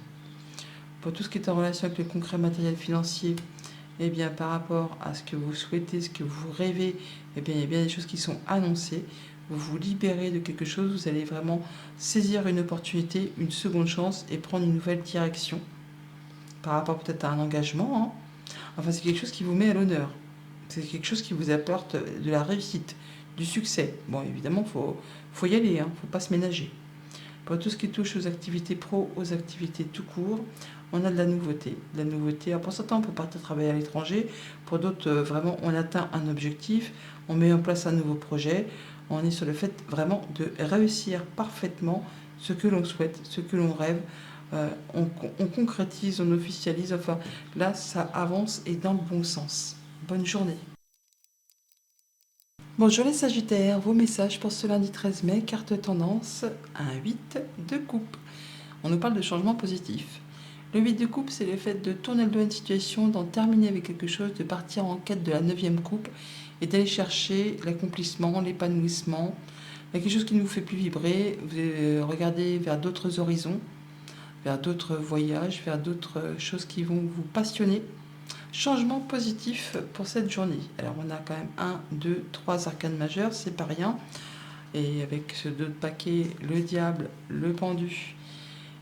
Pour tout ce qui est en relation avec le concret matériel financier, eh bien par rapport à ce que vous souhaitez, ce que vous rêvez, eh bien il y a bien des choses qui sont annoncées. Vous vous libérez de quelque chose, vous allez vraiment saisir une opportunité, une seconde chance et prendre une nouvelle direction par rapport peut-être à un engagement. Hein. Enfin c'est quelque chose qui vous met à l'honneur. C'est quelque chose qui vous apporte de la réussite, du succès. Bon, évidemment, faut y aller, hein, faut pas se ménager. Pour tout ce qui touche aux activités pro, aux activités tout court, on a de la nouveauté. De la nouveauté. Alors pour certains, on peut partir travailler à l'étranger. Pour d'autres, vraiment, on atteint un objectif, on met en place un nouveau projet. On est sur le fait vraiment de réussir parfaitement ce que l'on souhaite, ce que l'on rêve. On concrétise, on officialise. Enfin, là, ça avance et dans le bon sens. Bonne journée. Bonjour les Sagittaires, vos messages pour ce lundi 13 mai, carte tendance, un 8 de coupe. On nous parle de changement positif. Le 8 de coupe, c'est le fait de tourner le dos à une situation, d'en terminer avec quelque chose, de partir en quête de la 9e coupe et d'aller chercher l'accomplissement, l'épanouissement, quelque chose qui nous fait plus vibrer, vous regardez vers d'autres horizons, vers d'autres voyages, vers d'autres choses qui vont vous passionner. Changement positif pour cette journée. Alors on a quand même 1, 2, 3 arcanes majeures, c'est pas rien. Et avec ce 2 de paquet, le diable, le pendu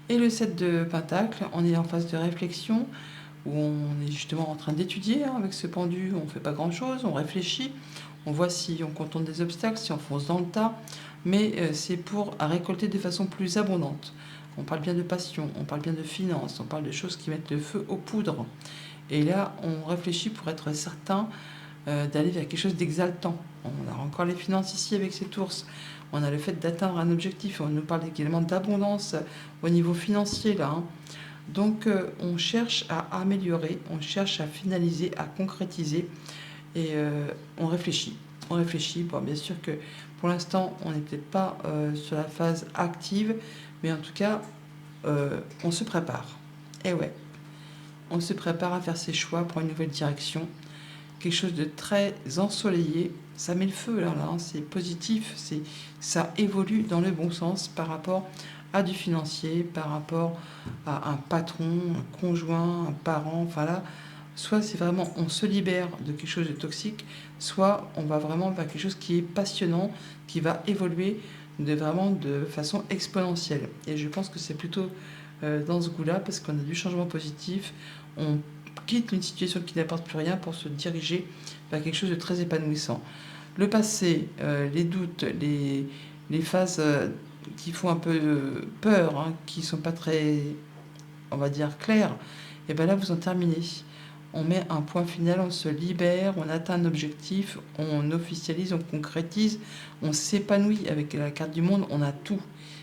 et le 7 de pentacle, on est en phase de réflexion. où on est justement en train d'étudier avec ce pendu, on ne fait pas grand-chose, on réfléchit, on voit si on contourne des obstacles, si on fonce dans le tas, mais c'est pour récolter de façon plus abondante. On parle bien de passion, on parle bien de finances, on parle de choses qui mettent le feu aux poudres. Et là, on réfléchit pour être certain d'aller vers quelque chose d'exaltant. On a encore les finances ici avec cette ours. On a le fait d'atteindre un objectif. On nous parle également d'abondance au niveau financier là. Donc on cherche à améliorer, on cherche à finaliser, à concrétiser et on réfléchit. On réfléchit. Bon, bien sûr que pour l'instant, on n'est peut-être pas sur la phase active, mais en tout cas, on se prépare. Et ouais, on se prépare à faire ses choix pour une nouvelle direction. Quelque chose de très ensoleillé. Ça met le feu là, c'est positif, ça évolue dans le bon sens par rapport à du financier, par rapport à un patron, un conjoint, un parent, enfin là, soit c'est vraiment on se libère de quelque chose de toxique, soit on va vraiment vers quelque chose qui est passionnant, qui va évoluer vraiment de façon exponentielle. Et je pense que c'est plutôt dans ce goût-là parce qu'on a du changement positif, on quitte une situation qui n'apporte plus rien pour se diriger vers quelque chose de très épanouissant. Le passé, les doutes, les phases qui font un peu peur, hein, qui ne sont pas très, on va dire, claires, et bien là, vous en terminez. On met un point final, on se libère, on atteint un objectif, on officialise, on concrétise, on s'épanouit avec la carte du monde, on a tout.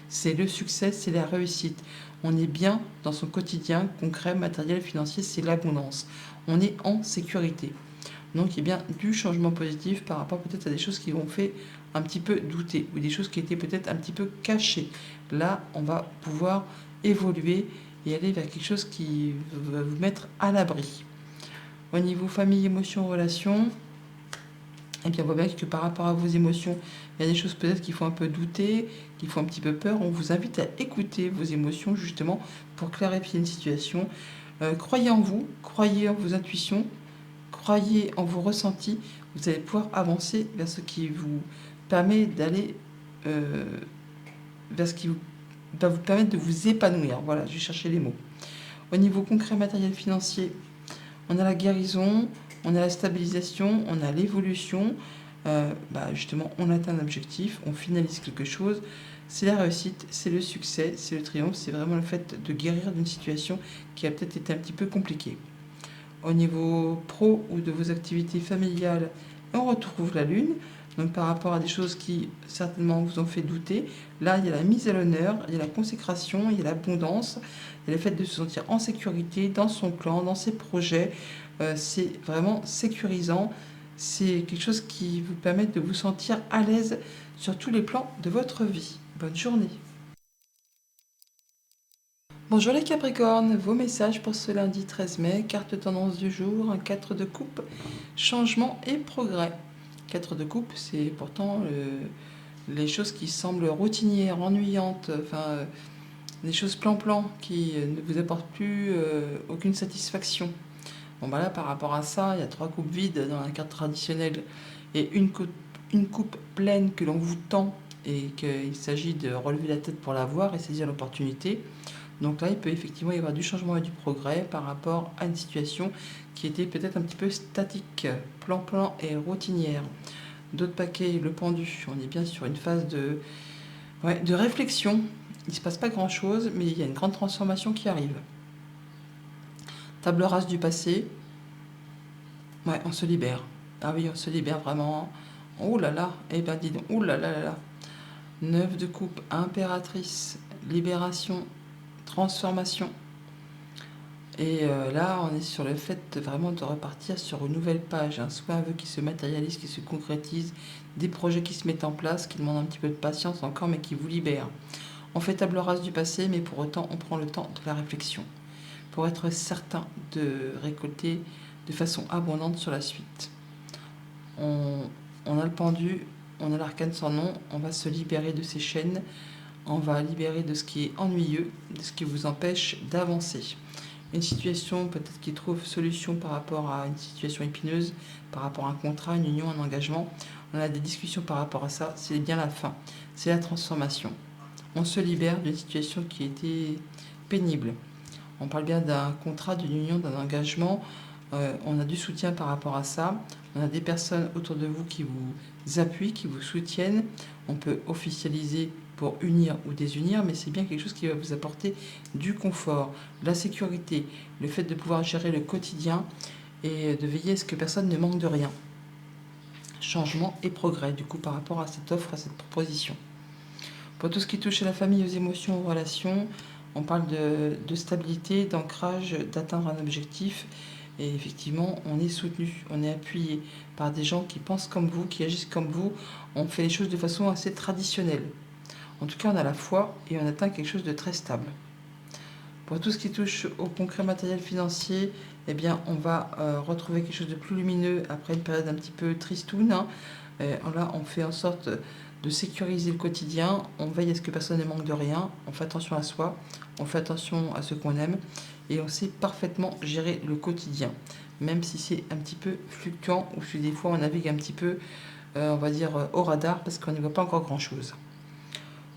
C'est le succès, c'est la réussite. On est bien dans son quotidien, concret, matériel, financier, c'est l'abondance. On est en sécurité. Donc il y a bien du changement positif par rapport peut-être à des choses qui vont fait un petit peu douter ou des choses qui étaient peut-être un petit peu cachées. Là, on va pouvoir évoluer et aller vers quelque chose qui va vous mettre à l'abri. Au niveau famille, émotions, relations, et bien on voit bien que par rapport à vos émotions, il y a des choses peut-être qui font un peu douter, qui font un petit peu peur. On vous invite à écouter vos émotions justement pour clarifier une situation. Croyez en vous, croyez en vos intuitions, croyez en vos ressentis. Vous allez pouvoir avancer vers ce qui vous permet d'aller vers ce qui va vous permettre de vous épanouir. Voilà, je vais chercher les mots. Au niveau concret, matériel, financier, on a la guérison, on a la stabilisation, on a l'évolution. Justement, on atteint un objectif, on finalise quelque chose. C'est la réussite, c'est le succès, c'est le triomphe, c'est vraiment le fait de guérir d'une situation qui a peut-être été un petit peu compliquée. Au niveau pro ou de vos activités familiales, on retrouve la Lune. Donc par rapport à des choses qui certainement vous ont fait douter, là il y a la mise à l'honneur, il y a la consécration, il y a l'abondance, il y a le fait de se sentir en sécurité dans son clan, dans ses projets. C'est vraiment sécurisant, c'est quelque chose qui vous permet de vous sentir à l'aise sur tous les plans de votre vie. Bonne journée. Bonjour les Capricornes, vos messages pour ce lundi 13 mai, carte tendance du jour, un 4 de coupe, changement et progrès. 4 de coupe, c'est pourtant les choses qui semblent routinières, ennuyantes, des choses plan-plan qui ne vous apportent plus aucune satisfaction. Bon bah là par rapport à ça, il y a 3 coupes vides dans la carte traditionnelle et une coupe pleine que l'on vous tend et qu'il s'agit de relever la tête pour la voir et saisir l'opportunité. Donc là, il peut effectivement y avoir du changement et du progrès par rapport à une situation qui était peut-être un petit peu statique, plan-plan et routinière. D'autres paquets, le pendu, on est bien sur une phase de réflexion. Il ne se passe pas grand-chose, mais il y a une grande transformation qui arrive. Table rase du passé. Ouais, on se libère. Ah oui, on se libère vraiment. Oh là là, eh ben dis donc, oh là là là là. 9 de coupe, impératrice, libération, transformation. Et là, on est sur le fait vraiment de repartir sur une nouvelle page, hein. Soit un vœu qui se matérialise, qui se concrétise, des projets qui se mettent en place, qui demandent un petit peu de patience encore, mais qui vous libèrent. On fait table rase du passé, mais pour autant, on prend le temps de la réflexion, pour être certain de récolter de façon abondante sur la suite. On a le pendu, on a l'arcane sans nom, on va se libérer de ces chaînes, on va libérer de ce qui est ennuyeux, de ce qui vous empêche d'avancer. Une situation peut-être qui trouve solution par rapport à une situation épineuse, par rapport à un contrat, une union, un engagement. On a des discussions par rapport à ça, c'est bien la fin, c'est la transformation. On se libère d'une situation qui était pénible. On parle bien d'un contrat, d'une union, d'un engagement. On a du soutien par rapport à ça. On a des personnes autour de vous qui vous appuient, qui vous soutiennent. On peut officialiser pour unir ou désunir, mais c'est bien quelque chose qui va vous apporter du confort, de la sécurité, le fait de pouvoir gérer le quotidien et de veiller à ce que personne ne manque de rien. Changement et progrès, du coup, par rapport à cette offre, à cette proposition. Pour tout ce qui touche à la famille, aux émotions, aux relations, on parle de stabilité, d'ancrage, d'atteindre un objectif. Et effectivement, on est soutenu, on est appuyé par des gens qui pensent comme vous, qui agissent comme vous. On fait les choses de façon assez traditionnelle. En tout cas, on a la foi et on atteint quelque chose de très stable. Pour tout ce qui touche au concret matériel financier, eh bien, on va retrouver quelque chose de plus lumineux après une période un petit peu tristoune. Là, on fait en sorte de sécuriser le quotidien, on veille à ce que personne ne manque de rien, on fait attention à soi, on fait attention à ce qu'on aime et on sait parfaitement gérer le quotidien, même si c'est un petit peu fluctuant ou si des fois on navigue un petit peu, on va dire, au radar parce qu'on n'y voit pas encore grand-chose.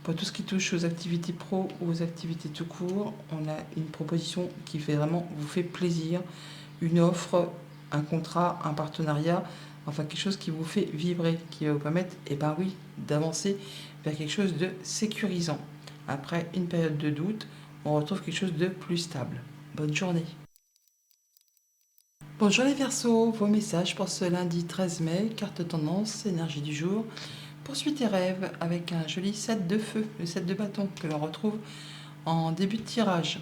Pour tout ce qui touche aux activités pro ou aux activités tout court, on a une proposition qui fait vraiment vous fait plaisir, une offre, un contrat, un partenariat, enfin quelque chose qui vous fait vibrer, qui va vous permettre, eh ben oui, d'avancer vers quelque chose de sécurisant. Après une période de doute, on retrouve quelque chose de plus stable. Bonne journée. Bonjour les Verseaux, vos messages pour ce lundi 13 mai, carte tendance, énergie du jour. Poursuis tes rêves avec un joli 7 de feu, le 7 de bâton que l'on retrouve en début de tirage.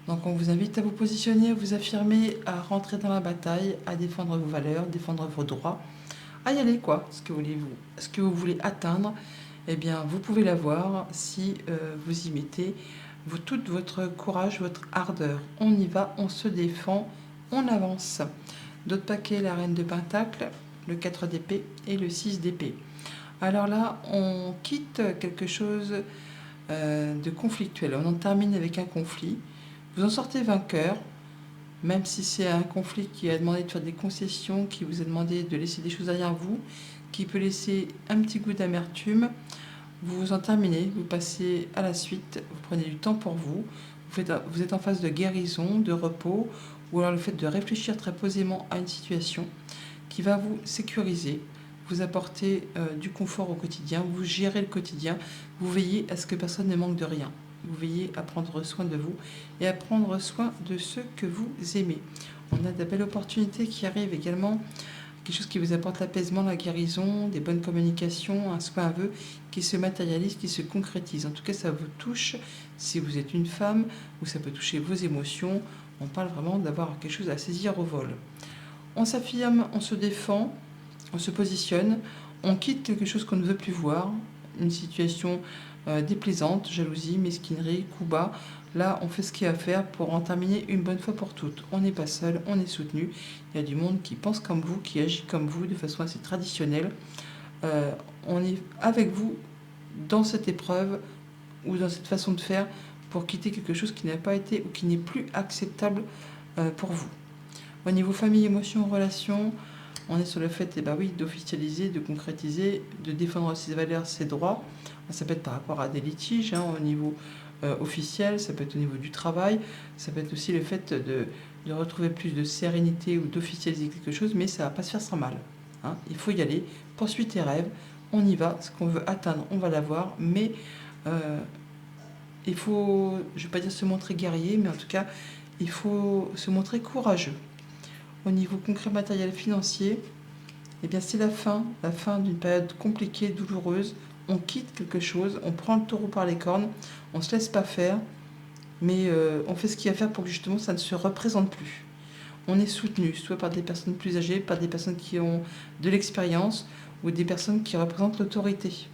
Donc on vous invite à vous positionner, à vous affirmer, à rentrer dans la bataille, à défendre vos valeurs, défendre vos droits, à y aller quoi. Ce que vous voulez atteindre, eh bien vous pouvez l'avoir si vous y mettez tout votre courage, votre ardeur. On y va, on se défend, on avance. D'autres paquets, la reine de pentacle, le 4 d'épée et le 6 d'épée. Alors là, on quitte quelque chose de conflictuel. On en termine avec un conflit. Vous en sortez vainqueur, même si c'est un conflit qui a demandé de faire des concessions, qui vous a demandé de laisser des choses derrière vous, qui peut laisser un petit goût d'amertume. Vous en terminez, vous passez à la suite, vous prenez du temps pour vous, vous êtes en phase de guérison, de repos, ou alors le fait de réfléchir très posément à une situation qui va vous sécuriser, vous apporter du confort au quotidien, vous gérez le quotidien, vous veillez à ce que personne ne manque de rien. Vous veillez à prendre soin de vous et à prendre soin de ceux que vous aimez. On a de belles opportunités qui arrivent également, quelque chose qui vous apporte l'apaisement, la guérison, des bonnes communications, un soin, un vœu qui se matérialise, qui se concrétise. En tout cas, ça vous touche si vous êtes une femme ou ça peut toucher vos émotions. On parle vraiment d'avoir quelque chose à saisir au vol. On s'affirme, on se défend, on se positionne, on quitte quelque chose qu'on ne veut plus voir, une situation déplaisante, jalousie, mesquinerie, coup bas. Là, on fait ce qu'il y a à faire pour en terminer une bonne fois pour toutes. On n'est pas seul, on est soutenu. Il y a du monde qui pense comme vous, qui agit comme vous de façon assez traditionnelle. On est avec vous dans cette épreuve ou dans cette façon de faire pour quitter quelque chose qui n'a pas été ou qui n'est plus acceptable pour vous. Au niveau famille, émotions, relations, on est sur le fait oui, d'officialiser, de concrétiser, de défendre ses valeurs, ses droits. Ça peut être par rapport à des litiges au niveau officiel, ça peut être au niveau du travail, ça peut être aussi le fait de retrouver plus de sérénité ou d'officialiser quelque chose, mais ça ne va pas se faire sans mal. Il faut y aller, poursuivre tes rêves, on y va, ce qu'on veut atteindre, on va l'avoir, mais il faut, je ne vais pas dire se montrer guerrier, mais en tout cas, il faut se montrer courageux. Au niveau concret matériel financier, c'est la fin d'une période compliquée, douloureuse. On quitte quelque chose, on prend le taureau par les cornes, on ne se laisse pas faire, mais on fait ce qu'il y a à faire pour que justement ça ne se représente plus. On est soutenu, soit par des personnes plus âgées, par des personnes qui ont de l'expérience ou des personnes qui représentent l'autorité.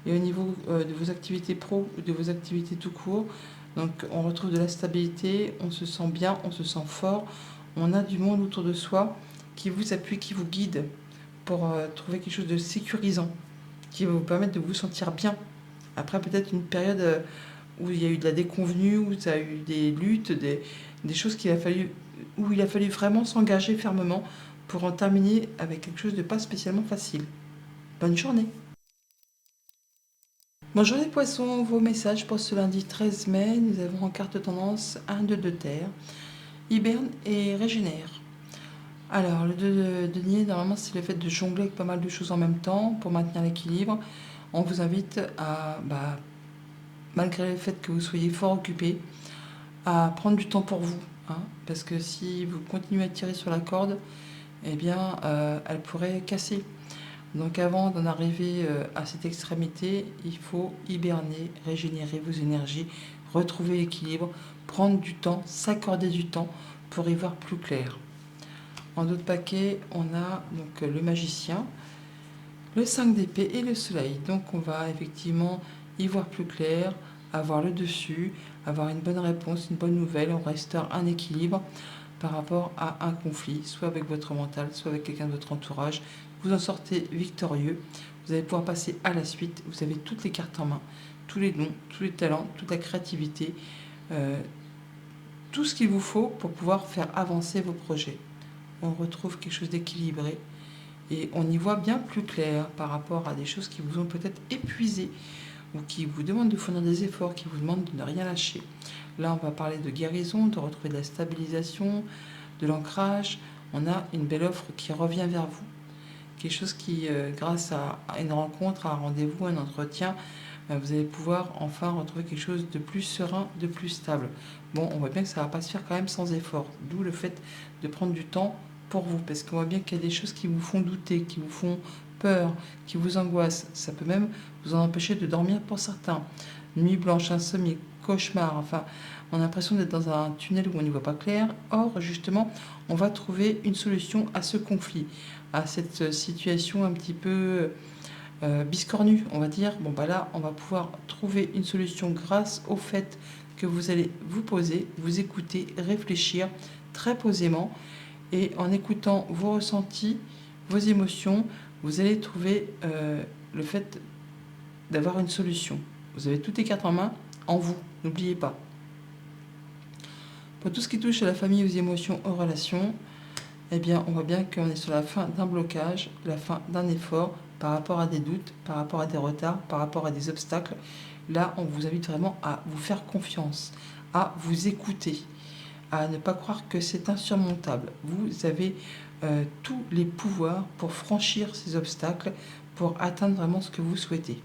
Et au niveau de vos activités pro ou de vos activités tout court, donc on retrouve de la stabilité, on se sent bien, on se sent fort, on a du monde autour de soi qui vous appuie, qui vous guide pour trouver quelque chose de sécurisant, qui va vous permettre de vous sentir bien. Après peut-être une période où il y a eu de la déconvenue, où ça a eu des luttes, des choses où il a fallu vraiment s'engager fermement pour en terminer avec quelque chose de pas spécialement facile. Bonne journée. Bonjour les poissons, vos messages pour ce lundi 13 mai. Nous avons en carte tendance 1, 2 de terre, hiberne et régénère. Alors, le 2 de denier, normalement, c'est le fait de jongler avec pas mal de choses en même temps pour maintenir l'équilibre. On vous invite à, malgré le fait que vous soyez fort occupé, à prendre du temps pour vous, hein, parce que si vous continuez à tirer sur la corde, eh bien, elle pourrait casser. Donc avant d'en arriver à cette extrémité, il faut hiberner, régénérer vos énergies, retrouver l'équilibre, prendre du temps, s'accorder du temps pour y voir plus clair. En d'autres paquets, on a donc le magicien, le 5 d'épée et le soleil. Donc on va effectivement y voir plus clair, avoir le dessus, avoir une bonne réponse, une bonne nouvelle, on restaure un équilibre par rapport à un conflit, soit avec votre mental, soit avec quelqu'un de votre entourage. Vous en sortez victorieux, vous allez pouvoir passer à la suite, vous avez toutes les cartes en main, tous les dons, tous les talents, toute la créativité, tout ce qu'il vous faut pour pouvoir faire avancer vos projets. On retrouve quelque chose d'équilibré et on y voit bien plus clair par rapport à des choses qui vous ont peut-être épuisé ou qui vous demandent de fournir des efforts, qui vous demandent de ne rien lâcher. Là, on va parler de guérison, de retrouver de la stabilisation, de l'ancrage. On a une belle offre qui revient vers vous. Quelque chose qui, grâce à une rencontre, à un rendez-vous, un entretien, vous allez pouvoir enfin retrouver quelque chose de plus serein, de plus stable. Bon, on voit bien que ça ne va pas se faire quand même sans effort. D'où le fait de prendre du temps pour vous. Parce qu'on voit bien qu'il y a des choses qui vous font douter, qui vous font peur, qui vous angoissent. Ça peut même vous en empêcher de dormir pour certains. Nuit blanche, insomnie, cauchemar, enfin, on a l'impression d'être dans un tunnel où on n'y voit pas clair. Or, justement, on va trouver une solution à ce conflit, à cette situation un petit peu biscornue, on va dire. Bon, là, on va pouvoir trouver une solution grâce au fait que vous allez vous poser, vous écouter, réfléchir très posément. Et en écoutant vos ressentis, vos émotions, vous allez trouver le fait d'avoir une solution. Vous avez toutes les cartes en main en vous, n'oubliez pas. Pour tout ce qui touche à la famille, aux émotions, aux relations, eh bien, on voit bien qu'on est sur la fin d'un blocage, la fin d'un effort par rapport à des doutes, par rapport à des retards, par rapport à des obstacles. Là, on vous invite vraiment à vous faire confiance, à vous écouter, à ne pas croire que c'est insurmontable. Vous avez tous les pouvoirs pour franchir ces obstacles, pour atteindre vraiment ce que vous souhaitez.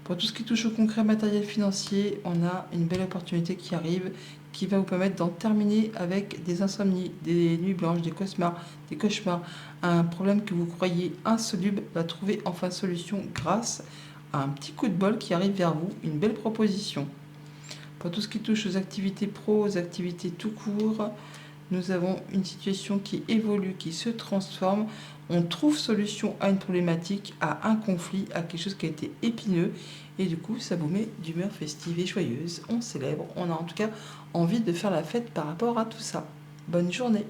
Pour tout ce qui touche au concret matériel financier, on a une belle opportunité qui arrive, qui va vous permettre d'en terminer avec des insomnies, des nuits blanches, des cauchemars. Un problème que vous croyez insoluble va trouver enfin solution grâce à un petit coup de bol qui arrive vers vous, une belle proposition. Pour tout ce qui touche aux activités pro, aux activités tout court, nous avons une situation qui évolue, qui se transforme. On trouve solution à une problématique, à un conflit, à quelque chose qui a été épineux. Et du coup, ça vous met d'humeur festive et joyeuse. On célèbre, on a en tout cas envie de faire la fête par rapport à tout ça. Bonne journée!